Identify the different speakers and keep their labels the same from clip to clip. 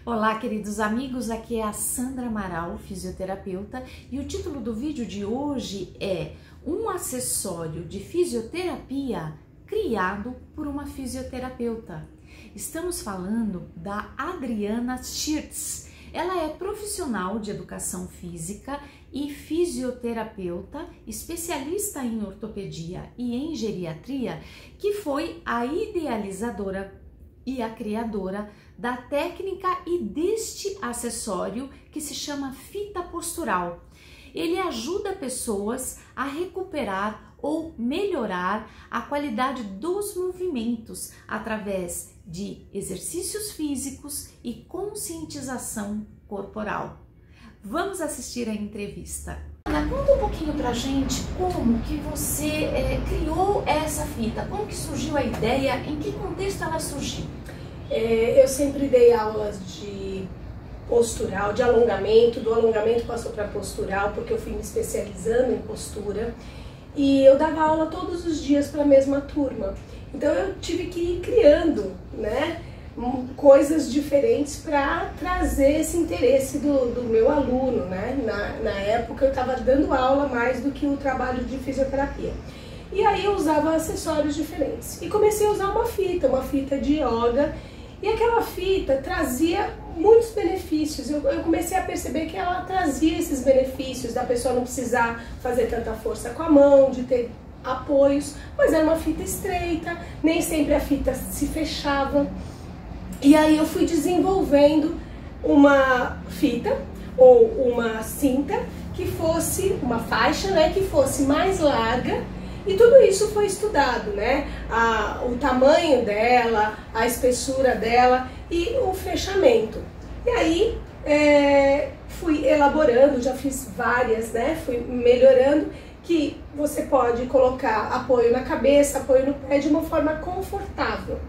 Speaker 1: Olá, queridos amigos, aqui é a Sandra Amaral, fisioterapeuta, e o título do vídeo de hoje é um acessório de fisioterapia criado por uma fisioterapeuta. Estamos falando da Adriana Schirtz. Ela é profissional de educação física e fisioterapeuta, especialista em ortopedia e em geriatria, que foi a idealizadora e a criadora da técnica e deste acessório que se chama fita postural. Ele ajuda pessoas a recuperar ou melhorar a qualidade dos movimentos através de exercícios físicos e conscientização corporal. Vamos assistir a entrevista. Ana, conta um pouquinho pra gente como que você criou essa fita, como que surgiu a ideia, em que contexto ela surgiu?
Speaker 2: Eu sempre dei aulas de postural, de alongamento, do alongamento passou para postural, porque eu fui me especializando em postura, e eu dava aula todos os dias para a mesma turma. Então eu tive que ir criando, né, coisas diferentes para trazer esse interesse do meu aluno, né? Na época eu estava dando aula mais do que o trabalho de fisioterapia. E aí eu usava acessórios diferentes. E comecei a usar uma fita de yoga, e aquela fita trazia muitos benefícios. Eu comecei a perceber que ela trazia esses benefícios da pessoa não precisar fazer tanta força com a mão, de ter apoios, mas era uma fita estreita, nem sempre a fita se fechava. E aí eu fui desenvolvendo uma fita ou uma cinta que fosse uma faixa, né, que fosse mais larga. E tudo isso foi estudado, né? O tamanho dela, a espessura dela e o fechamento. E aí fui elaborando, já fiz várias, né? Fui melhorando, que você pode colocar apoio na cabeça, apoio no pé de uma forma confortável.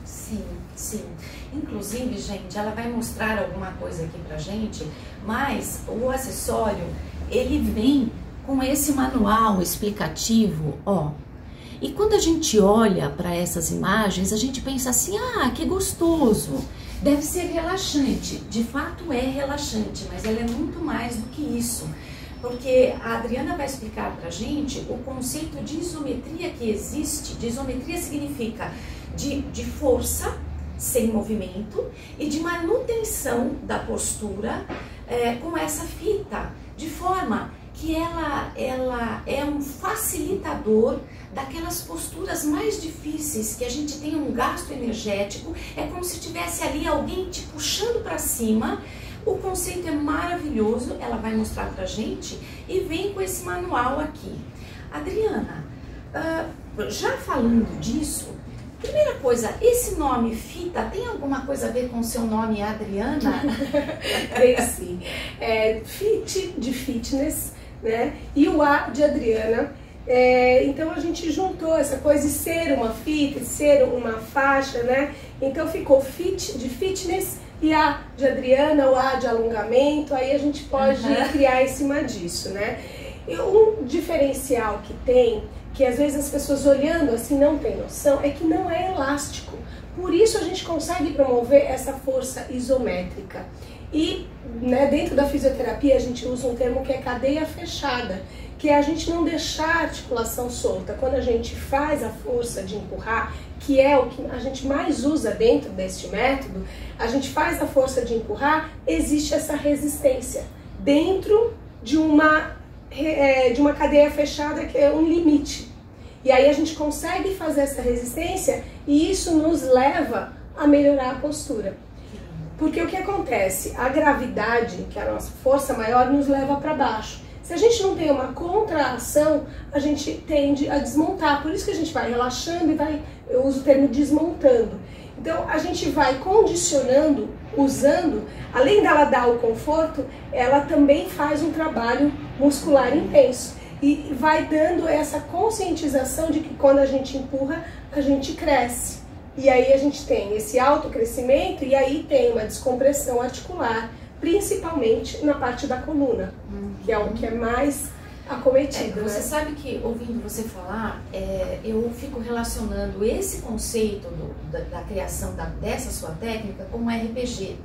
Speaker 1: Sim, sim. Inclusive, gente, ela vai mostrar alguma coisa aqui pra gente, mas o acessório, ele vem com esse manual explicativo, ó. E quando a gente olha para essas imagens, a gente pensa assim, ah, que gostoso, deve ser relaxante. De fato é relaxante, mas ela é muito mais do que isso. Porque a Adriana vai explicar pra gente o conceito de isometria que existe. De isometria significa de força sem movimento e de manutenção da postura com essa fita, de forma que ela é um facilitador daquelas posturas mais difíceis, que a gente tem um gasto energético, é como se tivesse ali alguém te puxando para cima. O conceito é maravilhoso, ela vai mostrar pra gente e vem com esse manual aqui. Adriana, já falando disso, primeira coisa, esse nome fita tem alguma coisa a ver com o seu nome, Adriana?
Speaker 2: Tem sim. Fit de fitness, né? E o A de Adriana. Então a gente juntou essa coisa de ser uma fita, de ser uma faixa, né? Então ficou fit de fitness e A de Adriana, o A de alongamento, aí a gente pode criar em cima disso, né? E um diferencial que tem, que às vezes as pessoas olhando assim não tem noção, é que não é elástico. Por isso a gente consegue promover essa força isométrica. E né, dentro da fisioterapia a gente usa um termo que é cadeia fechada, que é a gente não deixar a articulação solta. Quando a gente faz a força de empurrar, que é o que a gente mais usa dentro deste método, a gente faz a força de empurrar, existe essa resistência dentro de uma cadeia fechada, que é um limite. E aí a gente consegue fazer essa resistência e isso nos leva a melhorar a postura. Porque o que acontece? A gravidade, que é a nossa força maior, nos leva para baixo. Se a gente não tem uma contração, a gente tende a desmontar. Por isso que a gente vai relaxando e eu uso o termo desmontando. Então a gente vai condicionando, usando, além dela dar o conforto, ela também faz um trabalho muscular intenso. E vai dando essa conscientização de que quando a gente empurra, a gente cresce. E aí a gente tem esse autocrescimento e aí tem uma descompressão articular, principalmente na parte da coluna, que é o que é mais acometido.
Speaker 1: Você
Speaker 2: né?
Speaker 1: sabe que, ouvindo você falar, eu fico relacionando esse conceito da criação dessa sua técnica com o RPG.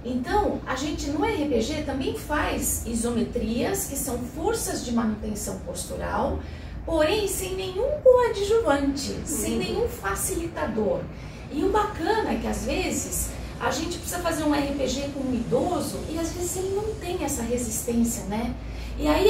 Speaker 1: Então, a gente no RPG também faz isometrias, que são forças de manutenção postural, porém sem nenhum coadjuvante, sem nenhum facilitador. E o bacana é que às vezes a gente precisa fazer um RPG com um idoso e às vezes ele não tem essa resistência, né? E aí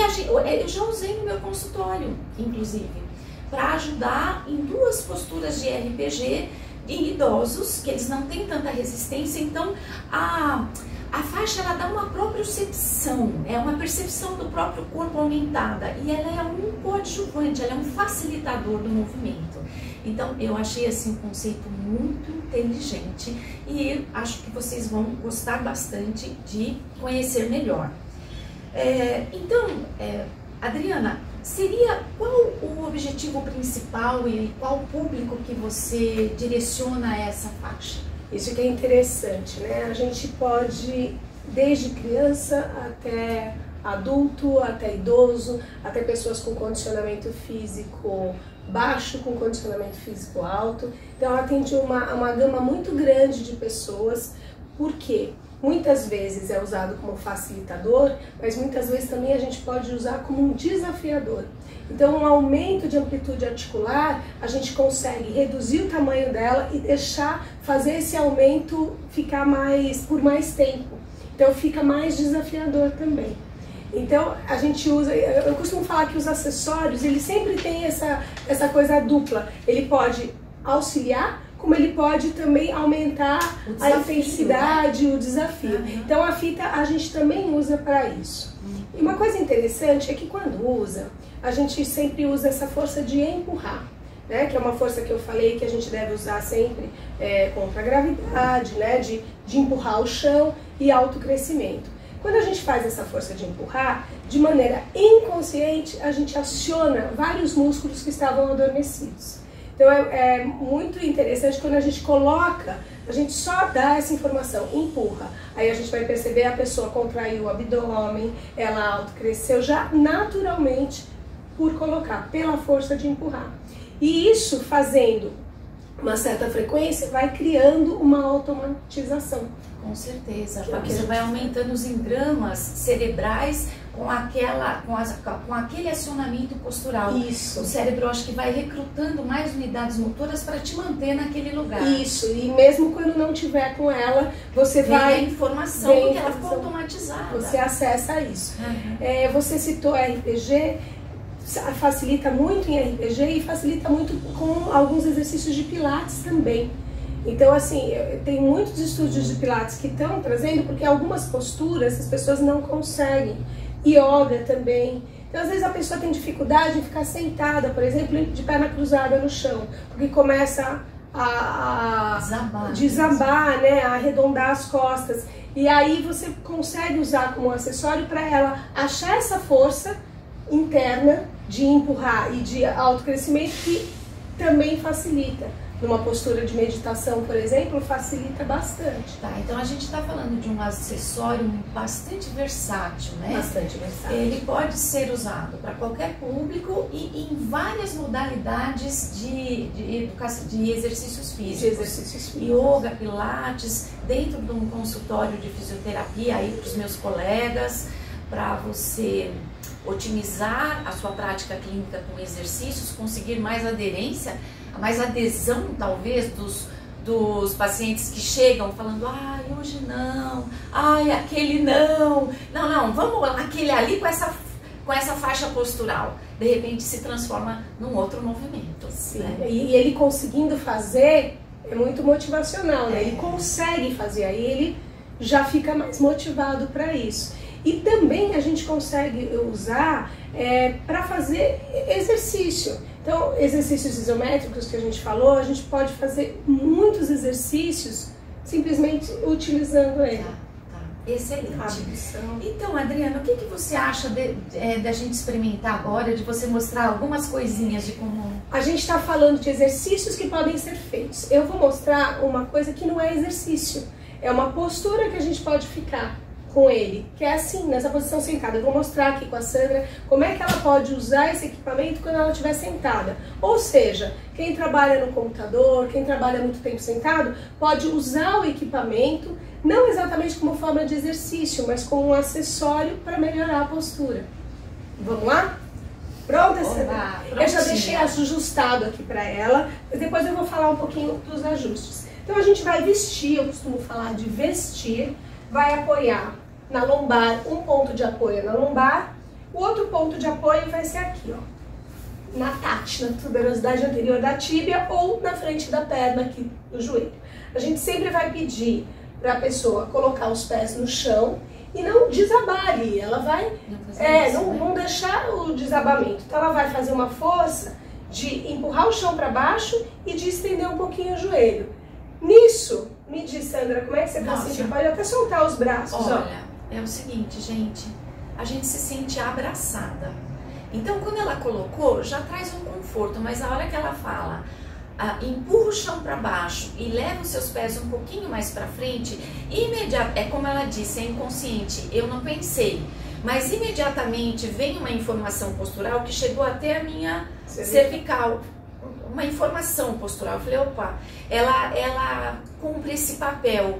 Speaker 1: eu já usei no meu consultório, inclusive, para ajudar em 2 posturas de RPG em idosos, que eles não têm tanta resistência. Então a faixa ela dá uma propriocepção, é uma percepção do próprio corpo aumentada, e ela é um coadjuvante, ela é um facilitador do movimento. Então eu achei assim um conceito muito inteligente e acho que vocês vão gostar bastante de conhecer melhor. Adriana, qual o objetivo principal e qual público que você direciona a essa faixa?
Speaker 2: Isso que é interessante, né? A gente pode, desde criança até adulto, até idoso, até pessoas com condicionamento físico baixo, com condicionamento físico alto. Então ela atende uma gama muito grande de pessoas, porque muitas vezes é usado como facilitador, mas muitas vezes também a gente pode usar como um desafiador. Então, um aumento de amplitude articular, a gente consegue reduzir o tamanho dela e fazer esse aumento ficar por mais tempo. Então, fica mais desafiador também. Então, a gente usa, eu costumo falar que os acessórios, eles sempre têm essa coisa dupla. Ele pode auxiliar, como ele pode também aumentar a intensidade, né? O desafio. Então a fita a gente também usa para isso. E uma coisa interessante é que quando usa, a gente sempre usa essa força de empurrar, né? Que é uma força que eu falei que a gente deve usar sempre contra a gravidade, né? De empurrar o chão e autocrescimento. Quando a gente faz essa força de empurrar, de maneira inconsciente, a gente aciona vários músculos que estavam adormecidos. Então é muito interessante quando a gente coloca, a gente só dá essa informação, empurra. Aí a gente vai perceber a pessoa contraiu o abdômen, ela autocresceu já naturalmente por colocar, pela força de empurrar. E isso fazendo uma certa frequência vai criando uma automatização.
Speaker 1: Com certeza, porque você vai aumentando os engramas cerebrais com aquele acionamento postural.
Speaker 2: Isso.
Speaker 1: O cérebro acho que vai recrutando mais unidades motoras para te manter naquele lugar.
Speaker 2: Isso, e mesmo quando não tiver com ela, você vai...
Speaker 1: a informação, porque ela ficou automatizada.
Speaker 2: Você acessa isso. Você citou RPG, facilita muito em RPG e facilita muito com alguns exercícios de pilates também. Então, assim, tem muitos estúdios de pilates que estão trazendo, porque algumas posturas as pessoas não conseguem. Yoga também. Então, às vezes a pessoa tem dificuldade em ficar sentada, por exemplo, de perna cruzada no chão, porque começa a desabar, né, a arredondar as costas. E aí você consegue usar como um acessório para ela achar essa força interna de empurrar e de autocrescimento que também facilita. Numa postura de meditação, por exemplo, facilita bastante.
Speaker 1: Tá, então a gente está falando de um acessório bastante versátil, né?
Speaker 2: Bastante versátil.
Speaker 1: Ele pode ser usado para qualquer público e em várias modalidades de exercícios físicos. Yoga, pilates, dentro de um consultório de fisioterapia aí para os meus colegas, para você otimizar a sua prática clínica com exercícios, conseguir mais aderência, mais adesão talvez dos pacientes que chegam falando, ai, hoje não, ai, aquele não, vamos aquele ali com essa faixa postural. De repente se transforma num outro movimento.
Speaker 2: Sim,
Speaker 1: né?
Speaker 2: E ele conseguindo fazer é muito motivacional, né? Ele consegue fazer, aí ele já fica mais motivado para isso. E também a gente consegue usar para fazer exercício. Então, exercícios isométricos que a gente falou, a gente pode fazer muitos exercícios simplesmente utilizando ele.
Speaker 1: Tá. Excelente. Então, Adriana, o que você acha da gente experimentar agora, de você mostrar algumas coisinhas de como...
Speaker 2: A gente está falando de exercícios que podem ser feitos. Eu vou mostrar uma coisa que não é exercício, é uma postura que a gente pode ficar com ele, que é assim, nessa posição sentada. Eu vou mostrar aqui com a Sandra como é que ela pode usar esse equipamento quando ela estiver sentada. Ou seja, quem trabalha no computador, quem trabalha muito tempo sentado, pode usar o equipamento não exatamente como forma de exercício, mas como um acessório para melhorar a postura. Vamos lá? Pronta, Sandra? Eu já deixei ajustado aqui para ela, mas depois eu vou falar um pouquinho dos ajustes. Então a gente vai vestir, eu costumo falar de vestir, vai apoiar na lombar, um ponto de apoio na lombar, o outro ponto de apoio vai ser aqui, ó, na TAT, na tuberosidade anterior da tíbia ou na frente da perna aqui do joelho. A gente sempre vai pedir para a pessoa colocar os pés no chão e não desabar ali, ela vai não deixar o desabamento. Então ela vai fazer uma força de empurrar o chão para baixo e de estender um pouquinho o joelho. Nisso, me diz, Sandra, como é que você está sentindo? Pode até soltar os braços.
Speaker 1: Olha, é o seguinte, gente, a gente se sente abraçada. Então, quando ela colocou, já traz um conforto, mas a hora que ela fala, empurra o chão para baixo e leva os seus pés um pouquinho mais para frente, é como ela disse, é inconsciente, eu não pensei, mas imediatamente vem uma informação postural que chegou até a minha cervical. Uma informação postural. Eu falei, opa, ela cumpre esse papel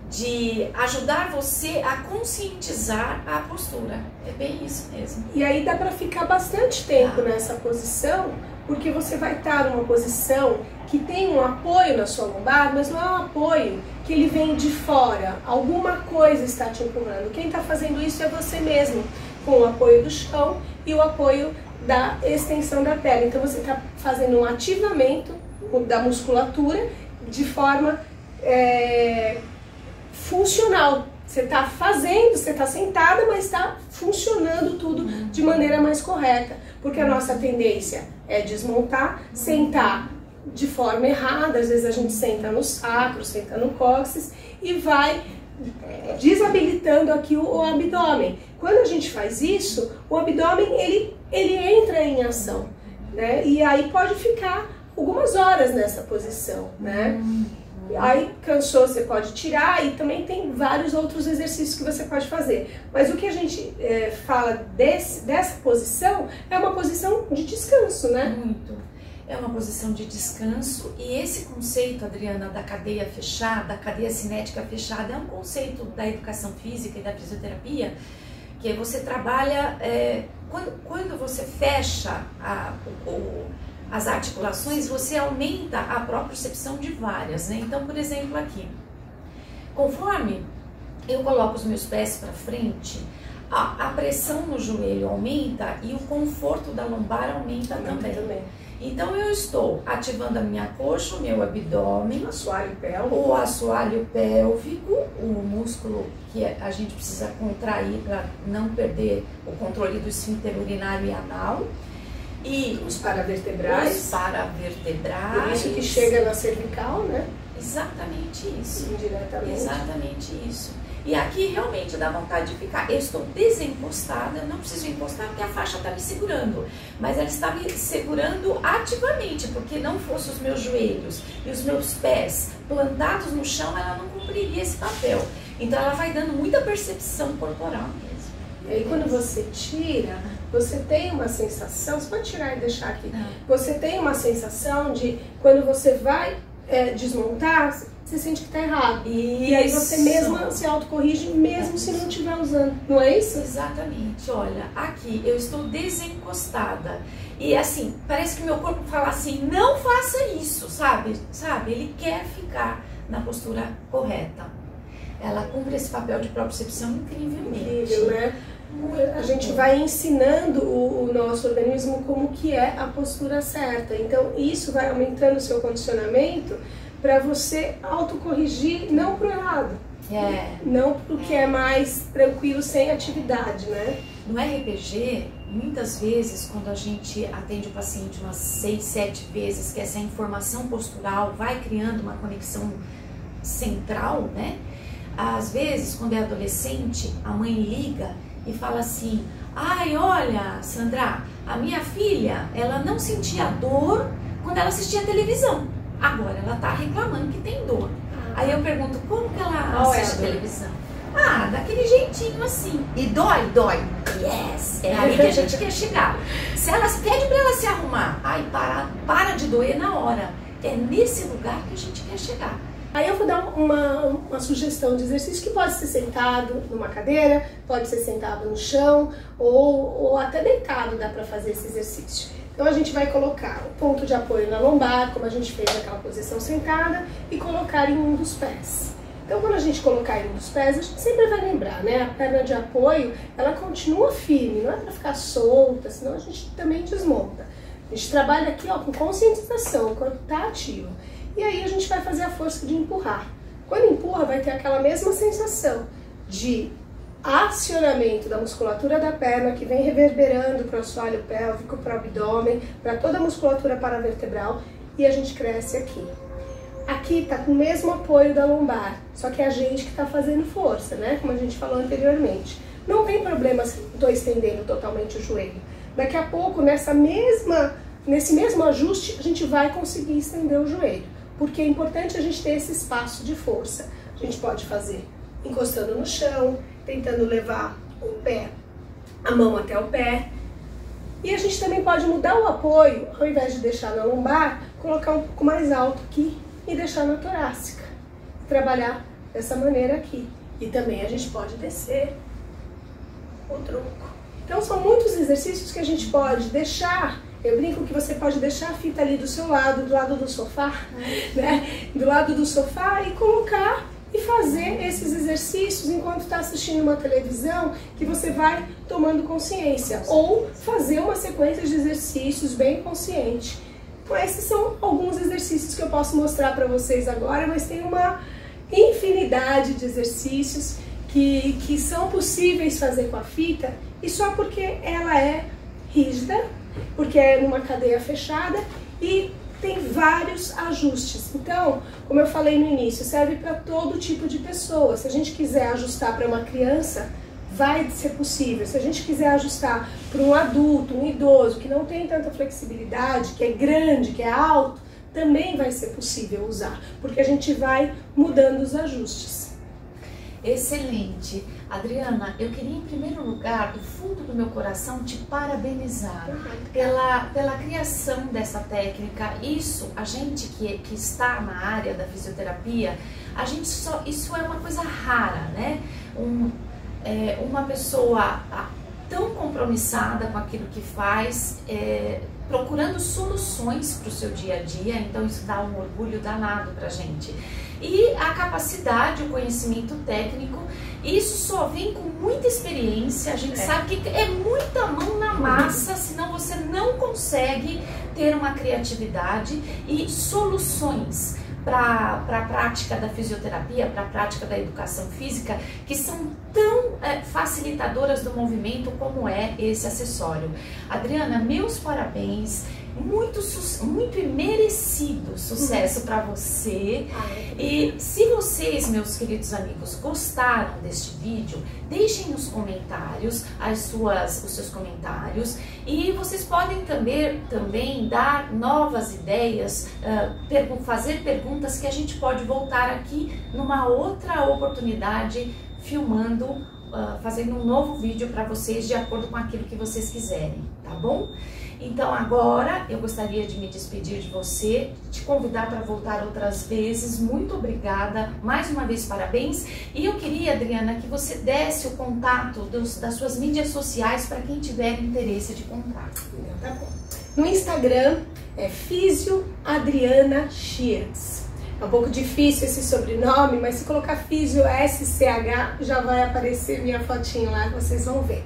Speaker 1: de ajudar você a conscientizar a postura. É bem isso mesmo.
Speaker 2: E aí dá para ficar bastante tempo nessa posição, porque você vai estar numa posição que tem um apoio na sua lombar, mas não é um apoio que ele vem de fora. Alguma coisa está te empurrando. Quem está fazendo isso é você mesmo, com o apoio do chão e o apoio da extensão da perna. Então você está fazendo um ativamento da musculatura de forma funcional. Você está fazendo, você está sentada, mas está funcionando tudo de maneira mais correta. Porque a nossa tendência é desmontar, sentar de forma errada. Às vezes a gente senta no sacro, senta no cóccix e vai desabilitando aqui o abdômen. Quando a gente faz isso, o abdômen ele entra em ação, né? E aí pode ficar algumas horas nessa posição, né? Aí cansou, você pode tirar, e também tem vários outros exercícios que você pode fazer. Mas o que a gente fala dessa posição é uma posição de descanso, né?
Speaker 1: Muito. É uma posição de descanso, e esse conceito, Adriana, da cadeia fechada, da cadeia cinética fechada, é um conceito da educação física e da fisioterapia, que você trabalha, quando você fecha as articulações, você aumenta a propriocepção de várias, né? Então, por exemplo, aqui, conforme eu coloco os meus pés para frente, a pressão no joelho aumenta e o conforto da lombar aumenta também. Então eu estou ativando a minha coxa, o meu abdômen, o assoalho pélvico, o músculo que a gente precisa contrair para não perder o controle do esfíncter urinário e anal. E
Speaker 2: os paravertebrais.
Speaker 1: Por
Speaker 2: isso que chega na cervical, né?
Speaker 1: Exatamente isso.
Speaker 2: Indiretamente.
Speaker 1: Exatamente isso. E aqui realmente dá vontade de ficar. Eu estou desencostada, eu não preciso encostar porque a faixa está me segurando. Mas ela está me segurando ativamente, porque não fossem os meus joelhos e os meus pés plantados no chão, ela não cumpriria esse papel. Então ela vai dando muita percepção corporal mesmo.
Speaker 2: E aí quando você tira, você tem uma sensação, você pode tirar e deixar aqui, você tem uma sensação de quando você vai desmontar, você sente que está errado. E aí você mesma se autocorrige, mesmo se não estiver usando, não é isso?
Speaker 1: Exatamente. Olha, aqui eu estou desencostada. E assim, parece que meu corpo fala assim, não faça isso, sabe? Ele quer ficar na postura correta. Ela cumpre esse papel de propriocepção incrivelmente.
Speaker 2: Incrível, né? A gente vai ensinando o nosso organismo como que é a postura certa. Então isso vai aumentando o seu condicionamento para você autocorrigir, não pro errado. Não pro que é mais tranquilo, sem atividade, né?
Speaker 1: No RPG, muitas vezes, quando a gente atende o paciente umas 6, 7 vezes, que essa informação postural vai criando uma conexão central, né? Às vezes, quando é adolescente, a mãe liga e fala assim, ai, olha, Sandra, a minha filha, ela não sentia dor quando ela assistia televisão. Agora ela tá reclamando que tem dor. Aí eu pergunto, como que ela assiste televisão? Ah, daquele jeitinho assim. E dói? Dói. Yes! É aí que a gente quer chegar. Se elas pedem pra ela se arrumar, ai, para de doer na hora. É nesse lugar que a gente quer chegar.
Speaker 2: Aí eu vou dar uma sugestão de exercício que pode ser sentado numa cadeira, pode ser sentado no chão ou até deitado dá para fazer esse exercício. Então a gente vai colocar o ponto de apoio na lombar, como a gente fez naquela posição sentada, e colocar em um dos pés. Então quando a gente colocar em um dos pés, a gente sempre vai lembrar, né? A perna de apoio, ela continua firme, não é para ficar solta, senão a gente também desmonta. A gente trabalha aqui, ó, com conscientização, o corpo tá ativo. E aí a gente vai fazer a força de empurrar. Quando empurra, vai ter aquela mesma sensação de acionamento da musculatura da perna que vem reverberando para o assoalho pélvico, para o abdômen, para toda a musculatura paravertebral, e a gente cresce aqui. Aqui está com o mesmo apoio da lombar, só que é a gente que está fazendo força, né? Como a gente falou anteriormente. Não tem problema se estou estendendo totalmente o joelho. Daqui a pouco, nesse mesmo ajuste, a gente vai conseguir estender o joelho, porque é importante a gente ter esse espaço de força. A gente pode fazer encostando no chão, tentando levar o pé, a mão até o pé. E a gente também pode mudar o apoio, ao invés de deixar na lombar, colocar um pouco mais alto aqui e deixar na torácica. Trabalhar dessa maneira aqui. E também a gente pode descer o tronco. Então são muitos exercícios que a gente pode deixar. Eu brinco que você pode deixar a fita ali do seu lado, do lado do sofá, né? Do lado do sofá e colocar e fazer esses exercícios enquanto está assistindo uma televisão, que você vai tomando consciência. Ou fazer uma sequência de exercícios bem consciente. Então esses são alguns exercícios que eu posso mostrar para vocês agora, mas tem uma infinidade de exercícios que são possíveis fazer com a fita, e só porque ela é rígida, porque é numa cadeia fechada e tem vários ajustes. Então, como eu falei no início, serve para todo tipo de pessoa. Se a gente quiser ajustar para uma criança, vai ser possível. Se a gente quiser ajustar para um adulto, um idoso, que não tem tanta flexibilidade, que é grande, que é alto, também vai ser possível usar, porque a gente vai mudando os ajustes.
Speaker 1: Excelente. Adriana, eu queria em primeiro lugar, do fundo do meu coração, te parabenizar pela criação dessa técnica. Isso, a gente que está na área da fisioterapia, isso é uma coisa rara, né? Uma pessoa tão compromissada com aquilo que faz, procurando soluções para o seu dia a dia, então isso dá um orgulho danado pra gente. E a capacidade, o conhecimento técnico, isso só vem com muita experiência. A gente sabe que é muita mão na massa, senão você não consegue ter uma criatividade e soluções para a prática da fisioterapia, para a prática da educação física, que são tão facilitadoras do movimento como é esse acessório. Adriana, meus parabéns. Muito e merecido sucesso para você. E se vocês, meus queridos amigos, gostaram deste vídeo, deixem nos comentários os seus comentários, e vocês podem também dar novas ideias, fazer perguntas que a gente pode voltar aqui numa outra oportunidade, filmando, fazendo um novo vídeo para vocês de acordo com aquilo que vocês quiserem, tá bom? Então agora eu gostaria de me despedir de você, te convidar para voltar outras vezes. Muito obrigada, mais uma vez parabéns. E eu queria, Adriana, que você desse o contato das suas mídias sociais para quem tiver interesse de comprar.
Speaker 2: Tá bom. No Instagram é Físio Adriana Sheards. É um pouco difícil esse sobrenome, mas se colocar Físio SCH já vai aparecer minha fotinho lá, que vocês vão ver.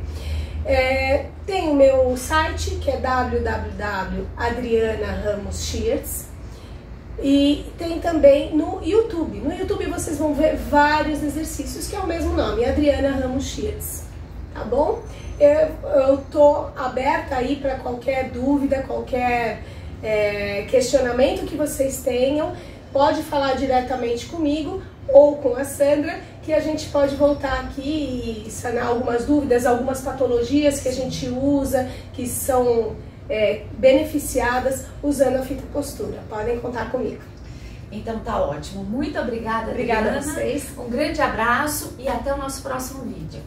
Speaker 2: Tem o meu site, que é www.adrianaramossheards, e tem também no YouTube. No YouTube vocês vão ver vários exercícios, que é o mesmo nome, Adriana Ramos Sheards, tá bom? Eu tô aberta aí para qualquer dúvida, qualquer questionamento que vocês tenham. Pode falar diretamente comigo ou com a Sandra, que a gente pode voltar aqui e sanar algumas dúvidas, algumas patologias que a gente usa, que são beneficiadas usando a fitopostura. Podem contar comigo.
Speaker 1: Então tá ótimo. Muito obrigada,
Speaker 2: Obrigada
Speaker 1: Adriana.
Speaker 2: a vocês.
Speaker 1: Um grande abraço e até o nosso próximo vídeo.